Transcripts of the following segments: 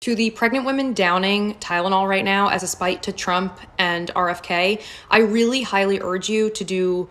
To the pregnant women downing Tylenol right now as a spite to Trump and RFK, I really highly urge you to do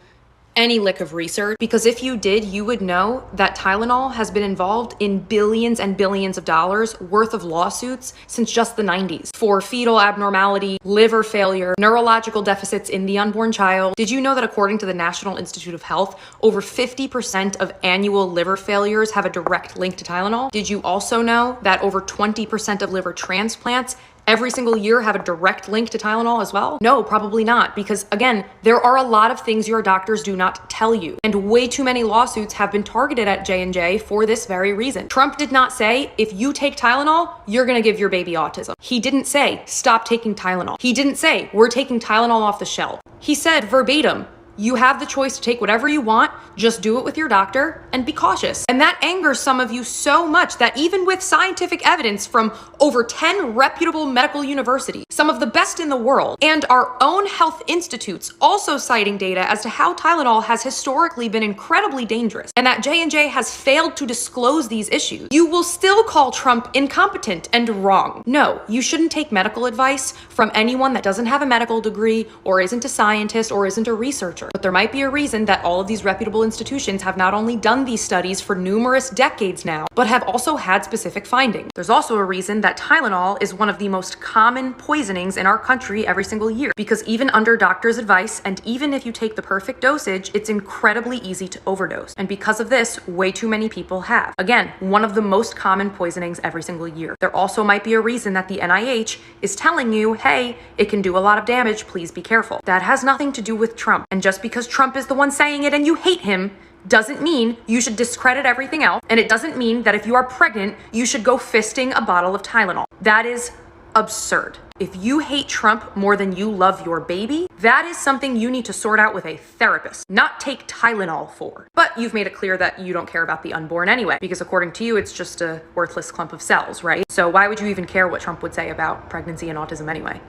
any lick of research, because if you did, you would know that Tylenol has been involved in billions and billions of dollars worth of lawsuits since just the 90s for fetal abnormality, liver failure, neurological deficits in the unborn child. Did you know that according to the National Institute of Health, over 50% of annual liver failures have a direct link to Tylenol? Did you also know that over 20% of liver transplants every single year have a direct link to Tylenol as well? No, probably not, because again, there are a lot of things your doctors do not tell you, and way too many lawsuits have been targeted at J&J for this very reason. Trump did not say, if you take Tylenol, you're gonna give your baby autism. He didn't say, stop taking Tylenol. He didn't say, we're taking Tylenol off the shelf. He said verbatim, you have the choice to take whatever you want, just do it with your doctor and be cautious. And that angers some of you so much that even with scientific evidence from over 10 reputable medical universities, some of the best in the world, and our own health institutes also citing data as to how Tylenol has historically been incredibly dangerous and that J&J has failed to disclose these issues, you will still call Trump incompetent and wrong. No, you shouldn't take medical advice from anyone that doesn't have a medical degree or isn't a scientist or isn't a researcher. But there might be a reason that all of these reputable institutions have not only done these studies for numerous decades now, but have also had specific findings. There's also a reason that Tylenol is one of the most common poisonings in our country every single year, because even under doctor's advice, and even if you take the perfect dosage, it's incredibly easy to overdose. And because of this, way too many people have. Again, one of the most common poisonings every single year. There also might be a reason that the NIH is telling you, hey, it can do a lot of damage, please be careful. That has nothing to do with Trump. And just because Trump is the one saying it and you hate him, doesn't mean you should discredit everything else. And it doesn't mean that if you are pregnant, you should go fisting a bottle of Tylenol. That is absurd. If you hate Trump more than you love your baby, that is something you need to sort out with a therapist, not take Tylenol for. But you've made it clear that you don't care about the unborn anyway, because according to you, it's just a worthless clump of cells, right? So why would you even care what Trump would say about pregnancy and autism anyway?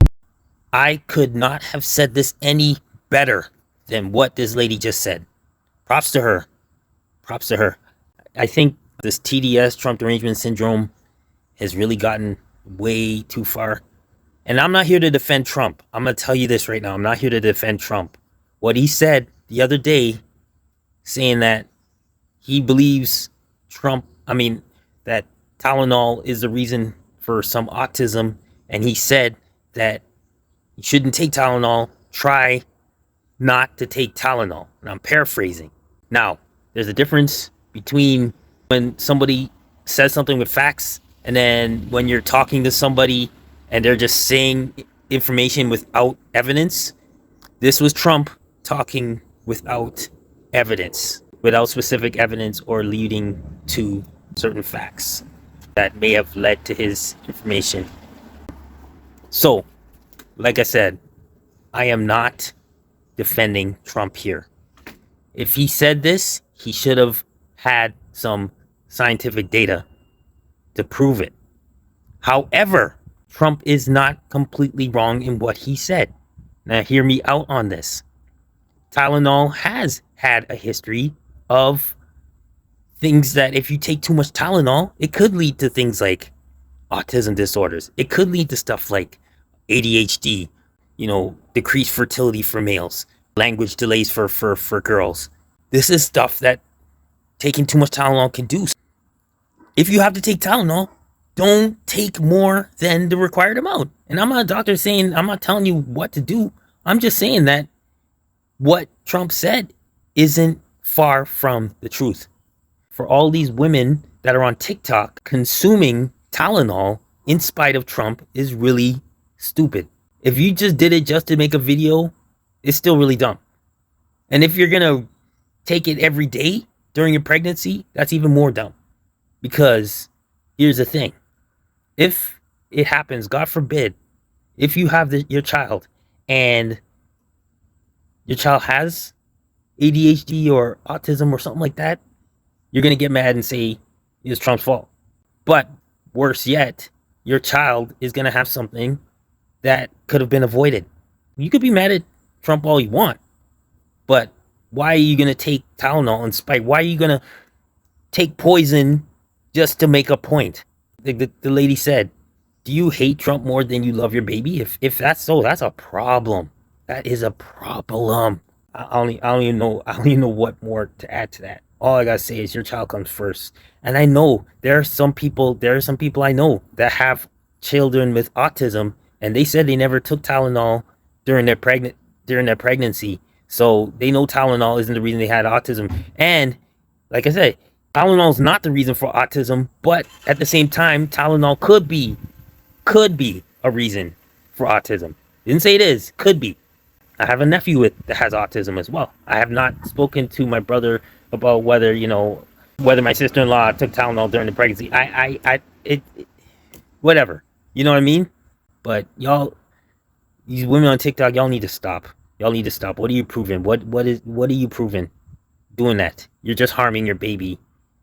I could not have said this any better than what this lady just said. Props to her. Props to her. I think this TDS, Trump derangement syndrome, has really gotten way too far. And I'm not here to defend Trump. I'm going to tell you this right now. I'm not here to defend Trump. What he said the other day, saying that he believes that Tylenol is the reason for some autism. And he said that you shouldn't take Tylenol. Try not to take Tylenol. And I'm paraphrasing. Now, there's a difference between when somebody says something with facts and then when you're talking to somebody and they're just saying information without evidence. This was Trump talking without evidence, without specific evidence or leading to certain facts that may have led to his information. So, like I said, I am not defending Trump here. If he said this, he should have had some scientific data to prove it. However, Trump is not completely wrong in what he said. Now, hear me out on this. Tylenol has had a history of things that if you take too much Tylenol, it could lead to things like autism disorders. It could lead to stuff like ADHD, decreased fertility for males, language delays for girls. This is stuff that taking too much Tylenol can do. If you have to take Tylenol, don't take more than the required amount. And I'm not a doctor I'm not telling you what to do. I'm just saying that what Trump said isn't far from the truth. For all these women that are on TikTok consuming Tylenol in spite of Trump is really stupid. If you just did it just to make a video, it's still really dumb. And if you're going to take it every day during your pregnancy, that's even more dumb. Because here's the thing. If it happens, God forbid, if you have your child and your child has ADHD or autism or something like that, you're going to get mad and say it's Trump's fault. But worse yet, your child is going to have something that could have been avoided. You could be mad at Trump all you want, but why are you going to take Tylenol in spite? Why are you going to take poison just to make a point? The lady said, Do you hate Trump more than you love your baby? If that's so, that's a problem. That is a problem. I don't even know. I don't even know what more to add to that. All I gotta say is your child comes first. And I know there are some people. There are some people I know that have children with autism, and they said they never took Tylenol during their pregnancy. So they know Tylenol isn't the reason they had autism. And like I said, Tylenol is not the reason for autism, but at the same time, Tylenol could be a reason for autism. Didn't say it is. Could be. I have a nephew that has autism as well. I have not spoken to my brother about whether whether my sister-in-law took Tylenol during the pregnancy. Whatever. You know what I mean? But y'all, these women on TikTok, y'all need to stop. Y'all need to stop. What are you proving? What are you proving? Doing that. You're just harming your baby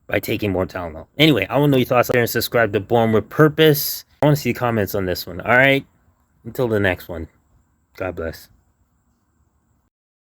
by taking more Tylenol. Anyway, I want to know your thoughts there and subscribe to Born with Purpose. I want to see comments on this one. All right. Until the next one. God bless.